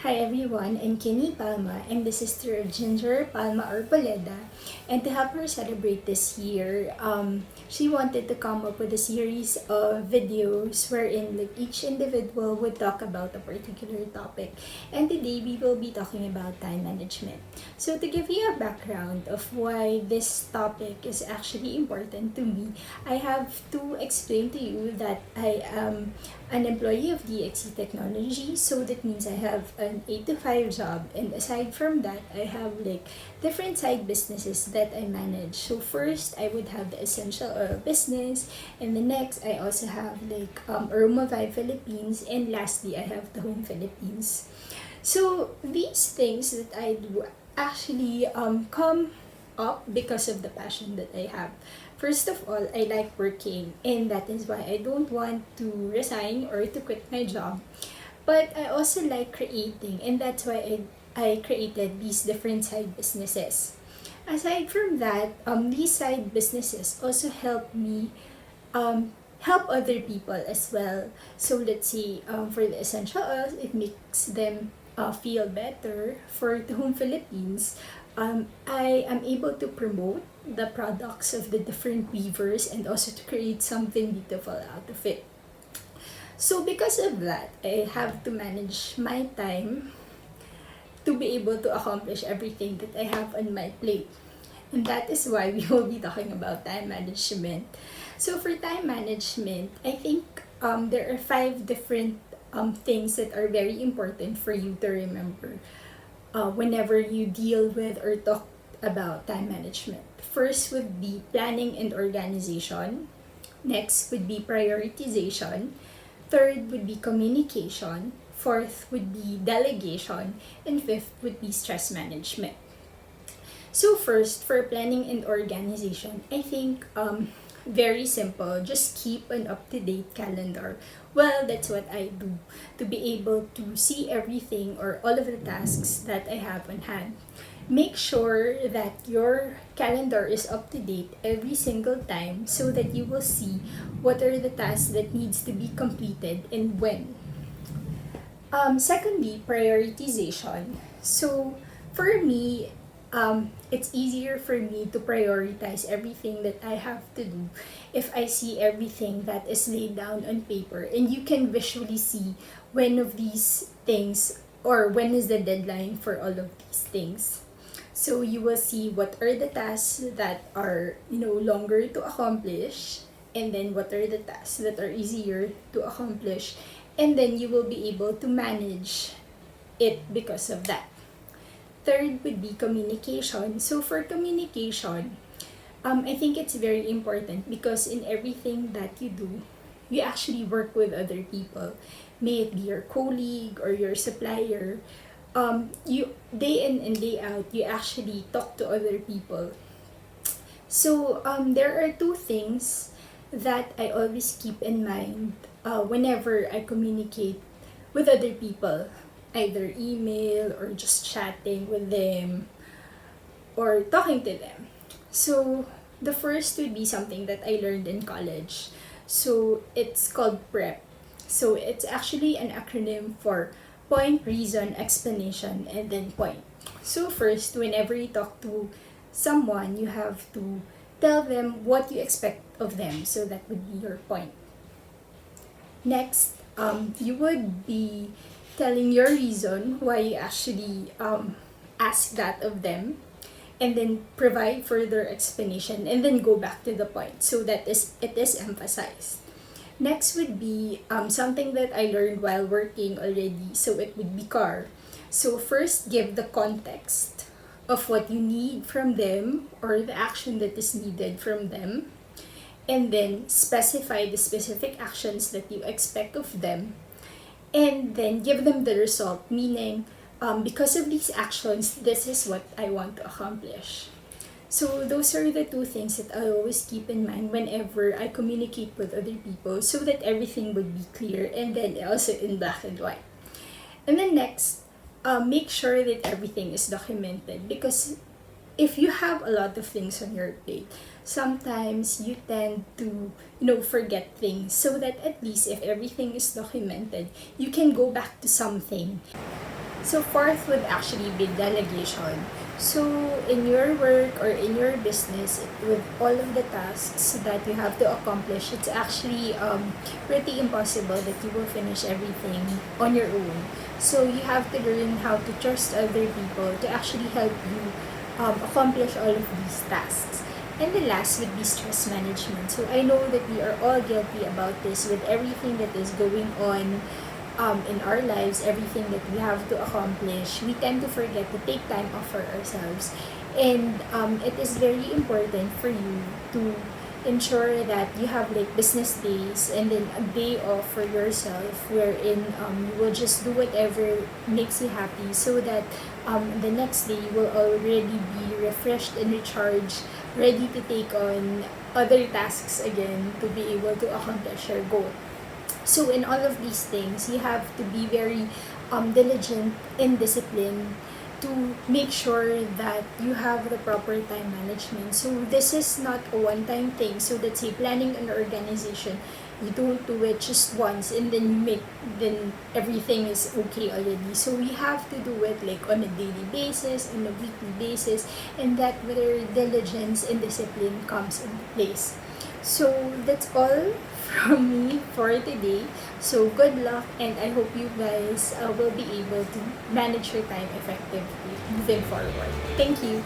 Hi everyone, I'm Kinney Palma, I'm the sister of Ginger Palma Arboleda, and to help her celebrate this year, she wanted to come up with a series of videos wherein each individual would talk about a particular topic. And today we will be talking about time management. So to give you a background of why this topic is actually important to me, I have to explain to you that I am an employee of DXC Technology, so that means I have an 8 to 5 job, and aside from that, I have different side businesses that I manage. So first, I would have the essential oil business, and the next, I also have Aroma Vibe Philippines, and lastly, I have the Home Philippines. So these things that I do actually come up because of the passion that I have. First of all, I like working, and that is why I don't want to resign or to quit my job. But I also like creating, and that's why I created these different side businesses. Aside from that, these side businesses also help me help other people as well. So let's say for the essential oils, it makes them feel better. For the Home Philippines, I am able to promote the products of the different weavers and also to create something beautiful out of it. So because of that, I have to manage my time to be able to accomplish everything that I have on my plate. And that is why we will be talking about time management. So for time management, I think there are 5 different things that are very important for you to remember whenever you deal with or talk about time management. First would be planning and organization. Next would be prioritization. Third would be communication. Fourth would be delegation. And fifth would be stress management. So first, for planning and organization, I think very simple. Just keep an up-to-date calendar. Well, that's what I do to be able to see everything or all of the tasks that I have on hand. Make sure that your calendar is up to date every single time so that you will see what are the tasks that needs to be completed and when. Secondly, prioritization. So for me, it's easier for me to prioritize everything that I have to do if I see everything that is laid down on paper, and you can visually see when of these things or when is the deadline for all of these things. So you will see what are the tasks that are longer to accomplish, and then what are the tasks that are easier to accomplish, and then you will be able to manage it because of that. Third would be communication. So for communication, I think it's very important because in everything that you do, you actually work with other people, may it be your colleague or your supplier. You day in and day out, you actually talk to other people. So there are 2 things that I always keep in mind whenever I communicate with other people, either email or just chatting with them or talking to them. So the first would be something that I learned in college. So it's called PREP. So it's actually an acronym for point, reason, explanation, and then point. So first, whenever you talk to someone, you have to tell them what you expect of them. So that would be your point. Next, you would be telling your reason why you actually ask that of them, and then provide further explanation, and then go back to the point so that it is emphasized. Next would be something that I learned while working already, so it would be CAR. So first, give the context of what you need from them or the action that is needed from them, and then specify the specific actions that you expect of them, and then give them the result, meaning because of these actions, this is what I want to accomplish. So those are the 2 things that I always keep in mind whenever I communicate with other people, so that everything would be clear and then also in black and white. And then next, make sure that everything is documented, because if you have a lot of things on your plate, sometimes you tend to forget things, so that at least if everything is documented, you can go back to something So fourth would actually be delegation. So in your work or in your business, with all of the tasks that you have to accomplish, it's actually pretty impossible that you will finish everything on your own. So you have to learn how to trust other people to actually help you accomplish all of these tasks. And the last would be stress management. So I know that we are all guilty about this with everything that is going on in our lives, everything that we have to accomplish. We tend to forget to take time off for ourselves. And it is very important for you to ensure that you have like business days and then a day off for yourself wherein you will just do whatever makes you happy, so that the next day you will already be refreshed and recharged, ready to take on other tasks again to be able to accomplish your goal. So in all of these things, you have to be very diligent and disciplined to make sure that you have the proper time management. So this is not a one-time thing. So let's say planning an organization, you don't do it just once and then then everything is okay already. So we have to do it like on a daily basis, on a weekly basis, and that where diligence and discipline comes into place. So that's all from me for today. So good luck, and I hope you guys will be able to manage your time effectively moving forward. Thank you.